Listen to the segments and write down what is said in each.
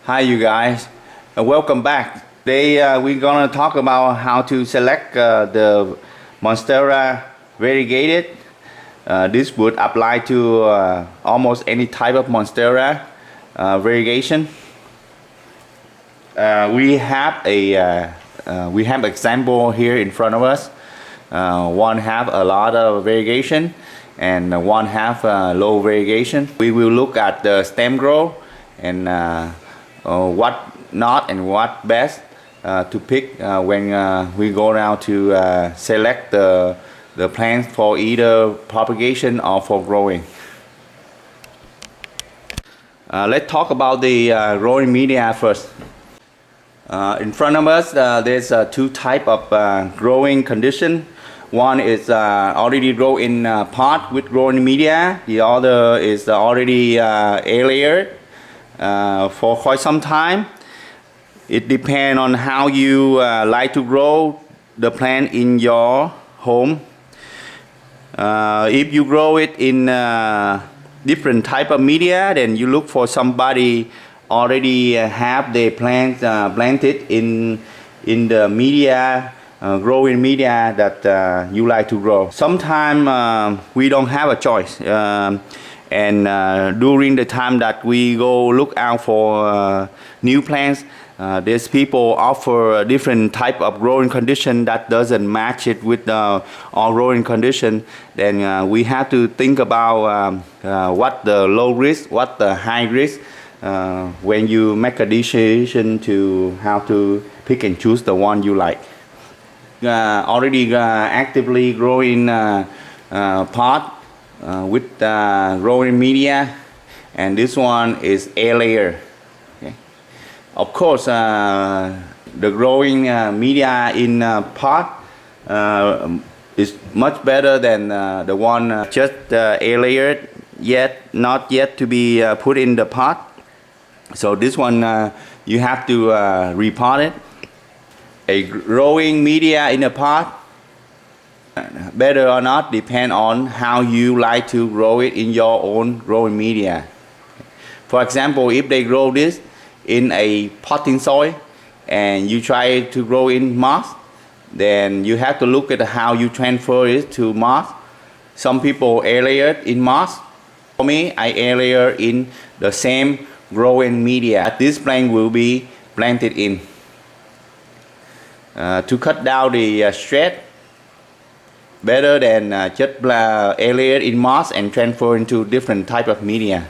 Hi you guys, welcome back. Today we're gonna talk about how to select the Monstera Variegated. This would apply to almost any type of Monstera variegation. We have example here in front of us. One have a lot of variegation and one have low variegation. We will look at the stem growth and what not and what best to pick when we go now to select the plants for either propagation or for growing. Let's talk about the growing media first. In front of us there's two type of growing condition. One is already grow in pot with growing media. The other is already air-layered for quite some time. It depends on how you like to grow the plant in your home. If you grow it in different type of media, then you look for somebody already have the plants planted in the media, growing media that you like to grow. Sometimes we don't have a choice, and during the time that we go look out for new plants, there's people offer a different type of growing condition that doesn't match it with our growing condition. Then we have to think about what the low risk, what the high risk, when you make a decision to how to pick and choose the one you like. Already actively growing pot with growing media, and this one is air layer. Okay. Of course, the growing media in pot is much better than the one just air layered, not yet to be put in the pot. So this one you have to repot it. A growing media in a pot, better or not, depend on how you like to grow it in your own growing media. For example, if they grow this in a potting soil and you try to grow in moss, then you have to look at how you transfer it to moss. Some people air layer in moss. For me, I air layer in the same growing media this plant will be planted in. To cut down the stress, better than just air layer in moss and transfer into different type of media.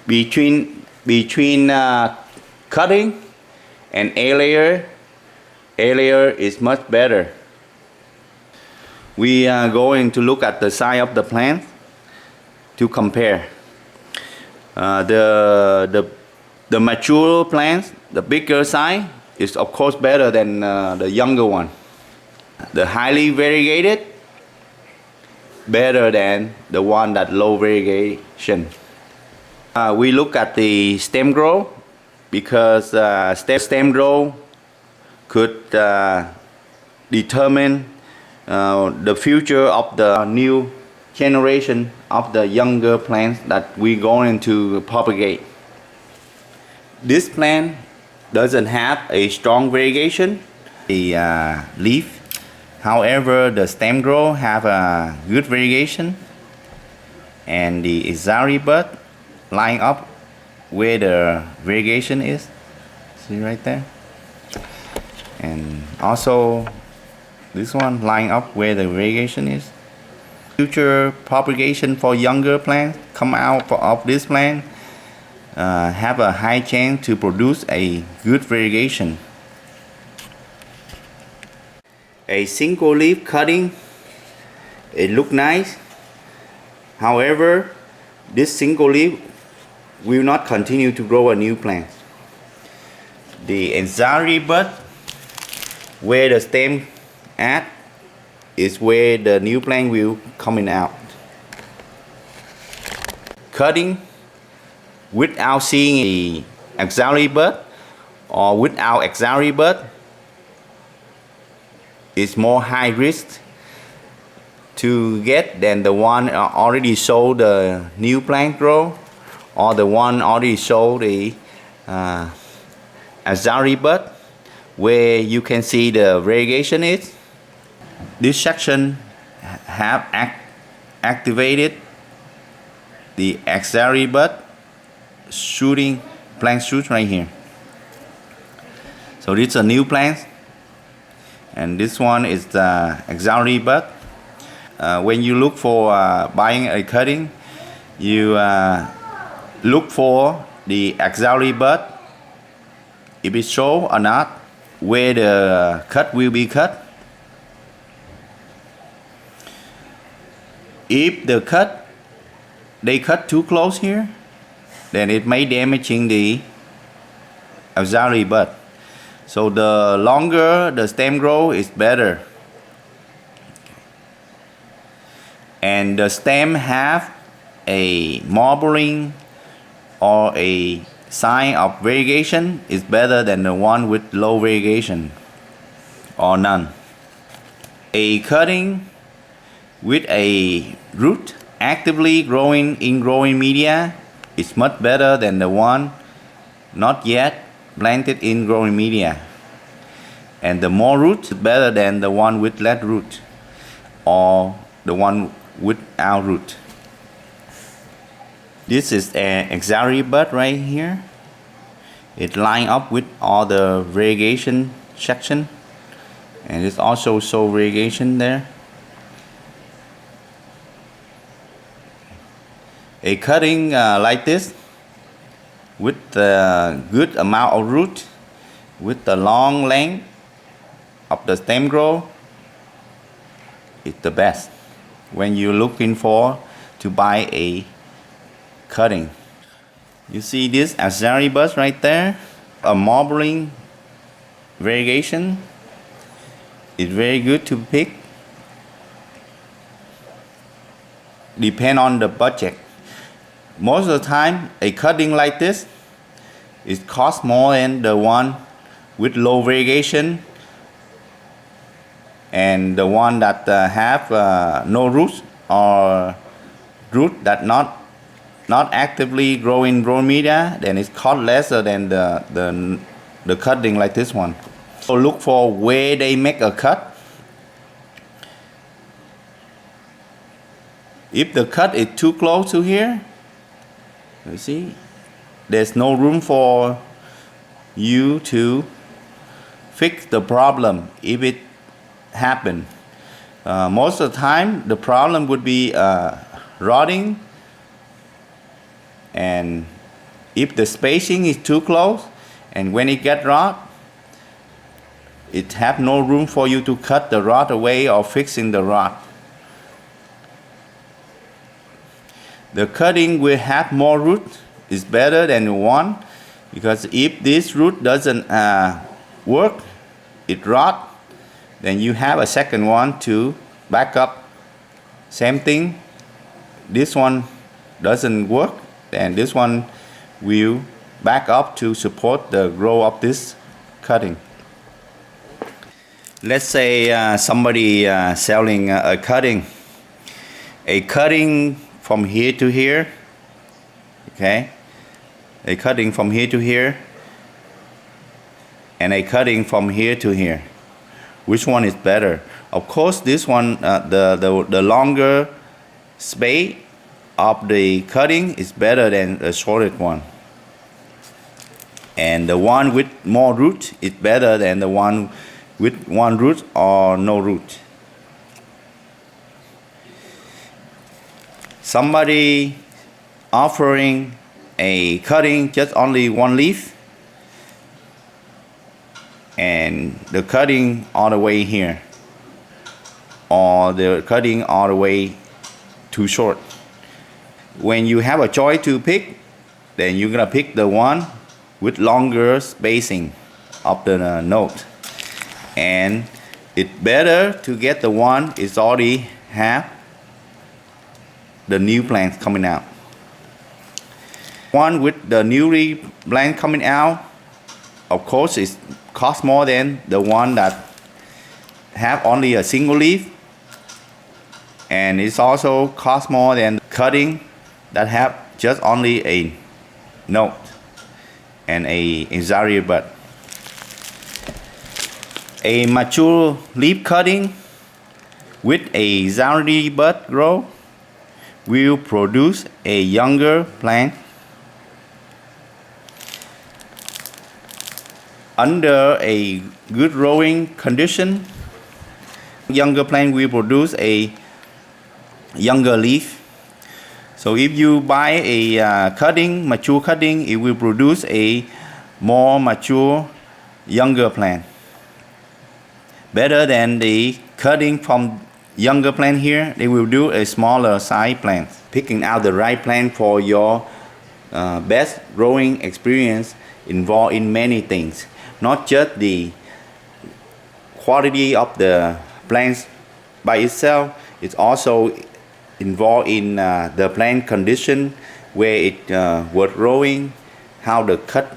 Between cutting and air layer is much better. We are going to look at the size of the plant to compare. The mature plants, the bigger size, is of course better than the younger one. The highly variegated, better than the one that low variegation. We look at the stem growth because stem growth could determine the future of the new generation of the younger plants that we're going to propagate. This plant doesn't have a strong variegation, the leaf. However, the stem growth have a good variegation, and the axillary bud line up where the variegation is. See right there? And also this one line up where the variegation is. Future propagation for younger plants come out of this plant have a high chance to produce a good variegation. A single leaf cutting, it look nice. However, this single leaf will not continue to grow a new plant. The axillary bud, where the stem at, is where the new plant will coming out. Cutting without seeing the axillary bud or without axillary bud is more high risk to get than the one already show the new plant grow or the one already show the auxiliary bud where you can see the variegation is. This section have activated the auxiliary bud shooting plant shoot right here. So this is a new plant, and this one is the auxiliary bud. When you look for buying a cutting, you look for the auxiliary bud, if it show or not, where the cut will be cut. If the they cut too close here, then it may damaging the auxiliary bud. So the longer the stem grow is better. And the stem have a marbling or a sign of variegation is better than the one with low variegation or none. A cutting with a root actively growing in growing media is much better than the one not yet planted in growing media. And the more root is better than the one with less root or the one without root. This is an auxiliary bud right here. It line up with all the variegation section, and it also show variegation there. A cutting like this with a good amount of root, with the long length of the stem grow, is the best when you're looking for to buy a cutting. You see this auxiliary bud right there, a marbling variegation. It's very good to pick. Depend on the budget. Most of the time, a cutting like this, it costs more than the one with low variegation and the one that have no roots or root that not actively growing media. Then it's cost lesser than the cutting like this one. So look for where they make a cut. If the cut is too close to here, you see, there's no room for you to fix the problem if it happen. Most of the time, the problem would be rotting, and if the spacing is too close, and when it get rot, it have no room for you to cut the rot away or fixing the rot. The cutting will have more root is better than one, because if this root doesn't work, it rot, then you have a second one to back up. Same thing, this one doesn't work, then this one will back up to support the growth of this cutting. Let's say somebody selling a cutting from here to here, okay, a cutting from here to here, and a cutting from here to here. Which one is better? Of course, this one, the longer space of the cutting is better than the shorted one, and the one with more root is better than the one with one root or no root. Somebody offering a cutting just only one leaf, and the cutting all the way here, or the cutting all the way too short. When you have a choice to pick, then you're gonna pick the one with longer spacing of the node, and it's better to get the one is already have the new plants coming out. One with the newly plant coming out, of course, it costs more than the one that have only a single leaf, and it's also cost more than cutting that have just only a note and a Zaria bud. A mature leaf cutting with a Zaria bud grow will produce a younger plant. Under a good growing condition, younger plant will produce a younger leaf. So if you buy a mature cutting, it will produce a more mature, younger plant. Better than the cutting from younger plant here, they will do a smaller size plant. Picking out the right plant for your best growing experience involved in many things. Not just the quality of the plants by itself, it's also involved in the plant condition, where it was growing, how the cut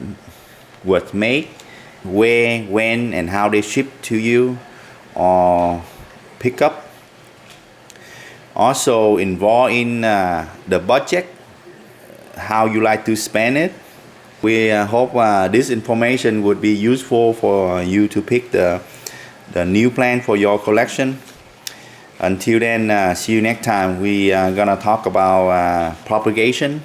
was made, where, when, and how they ship to you or pick up. Also involved in the budget, how you like to spend it. We hope this information would be useful for you to pick the new plant for your collection. Until then, see you next time. We are gonna talk about propagation.